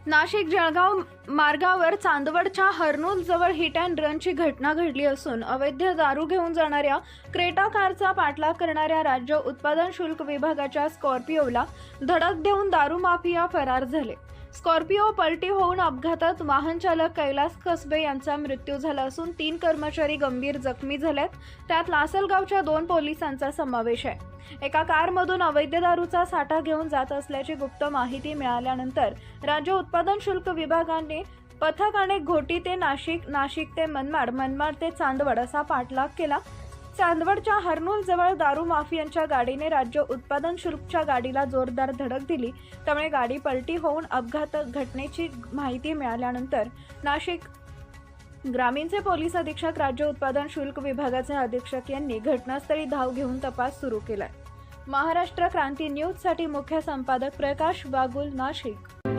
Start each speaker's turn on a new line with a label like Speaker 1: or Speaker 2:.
Speaker 1: नाशिक जळगाव मार्गावर चांदवडच्या हर्नूल जवळ hit and रनची घटना घडली असून अवैध दारू घेऊन जाणाऱ्या क्रेटा कारचा पाठलाग करणाऱ्या राज्य उत्पादन शुल्क विभागाच्या स्कॉर्पिओला धडक देऊन दारू माफिया फरार झाले। स्कॉर्पिओ पलटी होऊन अपघातात वाहन चालक कैलास कसबे यांचा मृत्यू झाला असून 3 कर्मचारी गंभीर जखमी झालेत। त्यात लासलगावच्या 2 पोलिसांचा समावेश आहे। एका कारमधून अवैध दारूचा साठा घेऊन जात असल्याची गुप्त माहिती मिळाल्यानंतर राज्य उत्पादन शुल्क विभागाने पथकाने घोटी ते नाशिक, नाशिक ते मनमाड, मनमाड ते चांदवड असा पाठलाग केला। चांदवडच्या हर्नूल जवळ दारू माफियांच्या गाडीने राज्य उत्पादन शुल्कच्या गाडीला जोरदार धडक दिली, त्यामुळे गाडी पलटी होऊन अपघात घटनेची माहिती मिळाल्यानंतर नाशिक ग्रामीणचे पोलीस अधीक्षक, राज्य उत्पादन शुल्क विभागाचे अधीक्षक यांनी घटनास्थळी धाव घेऊन तपास सुरू केलाय। महाराष्ट्र क्रांती न्यूज साठी मुख्य संपादक प्रकाश बागुल, नाशिक।